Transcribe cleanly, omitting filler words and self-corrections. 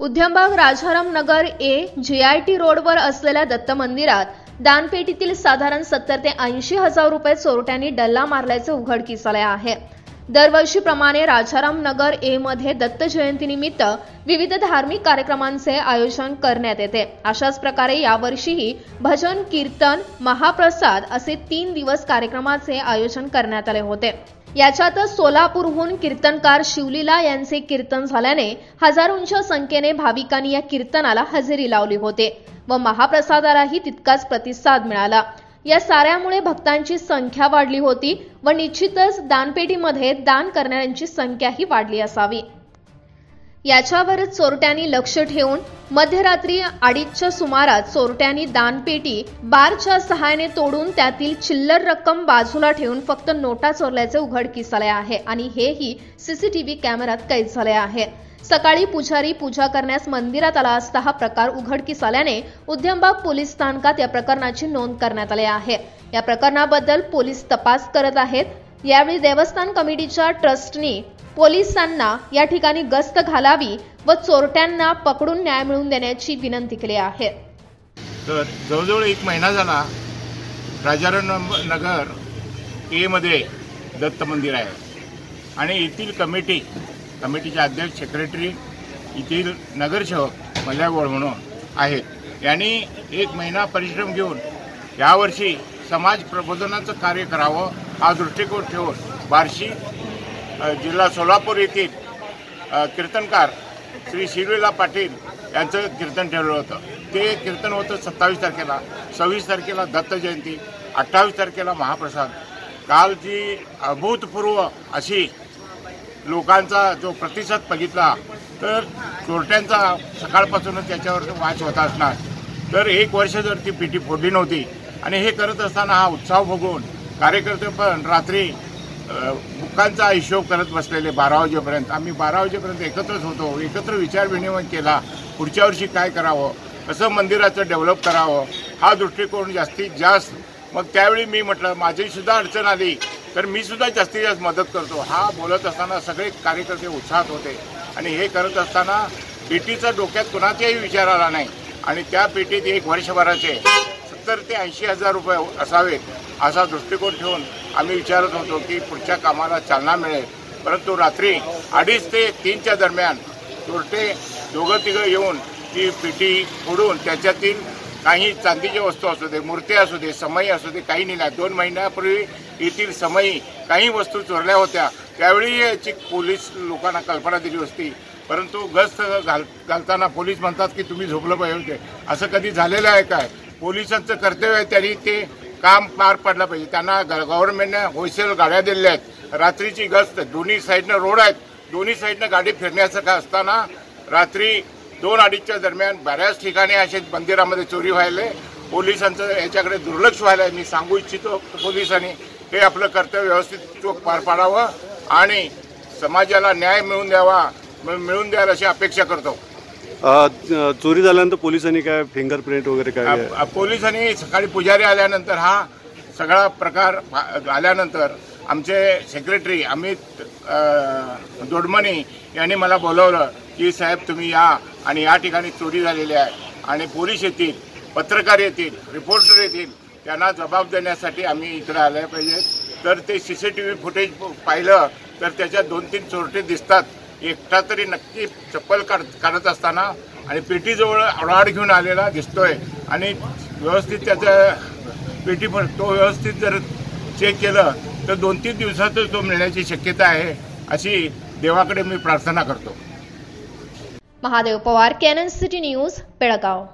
उद्यमबाग राजाराम नगर ए GIT रोडवर असलेल्या दत्त मंदिरात दानपेटीतील साधारण 70 ते 80 हजार रुपये चोरट्यांनी डल्ला मारल्याचे उघडकीस आले आहे। दरवर्षीप्रमाणे राजाराम नगर ए मध्ये दत्त जयंतीनिमित्त विविध धार्मिक कार्यक्रमांचे आयोजन करण्यात येते। अशाच प्रकारे यावर्षीही भजन, कीर्तन, महाप्रसाद असे 3 दिवस कार्यक्रमाचे आयोजन करण्यात आले होते। याच्यातच सोलापूरहून कीर्तनकार शिवलीला यांचे कीर्तन झाल्याने हजारोंच्या संख्येने भाविकांनी या कीर्तनाला हजेरी लावली होती व महाप्रसादालाही तितकाच प्रतिसाद मिळाला। या साऱ्यामुळे भक्तांची संख्या वाढली होती व निश्चितच दानपेटीमध्ये दान करणाऱ्यांची संख्याही वाढली असावी। याच्यावरच चोरट्यांनी लक्ष ठेवून मध्यरात्री 2:30च्या सुमारास चोरट्यांनी दानपेटी बारच्या सहाय्याने तोडून त्यातील चिल्लर रक्कम बाजूला ठेवून फक्त नोटा चोरल्याचे उघडकीस आले आहे आणि हेही CCTV कॅमेऱ्यात कैद झाले आहे। सकाळी पुजारी पूजा करण्यास मंदिरात आला असता हा प्रकार उघडकीस आल्याने उद्यमबाग पोलीस स्थानकात या प्रकरणाची नोंद करण्यात आली आहे। या प्रकरणाबद्दल पोलीस तपास करत आहेत। यावेळी देवस्थान कमिटीच्या ट्रस्टनी पोलिसांना या ठिकाणी गस्त घालावी व चोरट्यांना पकडून न्याय मिळवून देण्याची विनंती केली आहे। तर जवळजवळ 1 महिना झाला राजाराम नगर ए मध्ये दत्त मंदिर आहे आणि येथील कमिटीचे अध्यक्ष, सेक्रेटरी, येथील नगरसेवक मल्ल्यागोळ म्हणून आहेत। यांनी 1 महिना परिश्रम घेऊन यावर्षी समाज प्रबोधनाचं कार्य करावं हा दृष्टिकोन ठेवून बार्शी जिल्हा सोलापूर येथील कीर्तनकार श्री शिवलीला पाटील यांचं कीर्तन ठेवलं होतं। ते कीर्तन होतं 27 तारखेला, 26 तारखेला दत्त जयंती, 28 तारखेला महाप्रसाद। काल जी अभूतपूर्व अशी लोकांचा जो प्रतिसाद बघितला तर चोरट्यांचा सकाळपासूनच त्याच्यावर वाच होता असणार। तर 1 वर्ष जर ती पेटी फोडली नव्हती आणि हे करत असताना हा उत्साह बघून कार्यकर्ते पण रात्री बुकांचा हिशोब करत बसलेले 12 वाजेपर्यंत। आम्ही 12 वाजेपर्यंत एकत्रच होतो, एकत्र विचार विनिमय केला, पुढच्या वर्षी काय करावं, कसं मंदिराचं डेव्हलप करावं हा दृष्टिकोन जास्तीत जास्त। मग त्यावेळी मी म्हटलं माझी सुद्धा अडचण आली तर मी सुद्धा जास्तीत जास्त मदत करतो। हा बोलत असताना सगळे कार्यकर्ते उत्साहात होते आणि हे करत असताना पेटीचा डोक्यात कोणाचाही विचार आला नाही आणि त्या पेटीत 1 वर्षभराचे 70 ते 80 हजार रुपये असावेत असा दृष्टिकोन ठेवून आम्ही विचारत होतो की पुढच्या कामाला चालना मिळेल। परंतु रात्री 2:30 ते 3च्या दरम्यान चोरटे दोघं-तिघं येऊन ती पेटी फोडून त्याच्यातील काही चांदीच्या वस्तू असू दे, मूर्त्या असू दे, समई असू दे, काही नेल्या। 2 महिन्यापूर्वी येथील समई काही वस्तू चोरल्या होत्या, त्यावेळी याची पोलीस लोकांना कल्पना दिली होती। परंतु गस्त घालताना पोलीस म्हणतात की तुम्ही झोपलं पाहिजे, असं कधी झालेलं आहे काय? पोलिसांचं कर्तव्य आहे, त्यांनी ते काम पार पाडलं पाहिजे। त्यांना गव्हर्नमेंटने होलसेल गाड्या दिलेल्या आहेत, रात्रीची गस्त, दोन्ही साईडनं रोड आहेत, दोन्ही साईडनं गाडी फिरण्याचं का असताना रात्री 2-2:30च्या दरम्यान बऱ्याच ठिकाणी असे मंदिरामध्ये चोरी व्हायला, पोलिसांचं याच्याकडे दुर्लक्ष व्हायला। मी सांगू इच्छितो पोलिसांनी हे आपलं कर्तव्य व्यवस्थित चोख पार पाडावं आणि समाजाला न्याय मिळवून द्याल अशी अपेक्षा करतो। चोरी झाल्यानंतर पोलिसांनी काय फिंगरप्रिंट वगैरे काय? पोलिसांनी सकाळी पुजारी आल्यानंतर हा सगळा प्रकार आल्यानंतर आमचे सेक्रेटरी अमित दोडमणी यांनी मला बोलवलं की साहेब तुम्ही या आणि या ठिकाणी चोरी झालेली आहे आणि पोलीस येतील, पत्रकार येतील, रिपोर्टर येतील, त्यांना जबाब देण्यासाठी आम्ही इकडे आले पाहिजे। तर ते CCTV फुटेज पाहिलं तर त्याच्यात 2-3 चोरटे दिसतात। एकटा तरी नक्की चप्पल काढत असताना आणि पेटीजवळ राड घेऊन आलेला दिसतोय आणि व्यवस्थित त्याचं पेटी तो व्यवस्थित जर चेक केलं तर 2-3 दिवसातच तो मिळण्याची शक्यता आहे अशी देवाकडे मी प्रार्थना करतो। Mahadev Pawar, canon city news, Belgaum.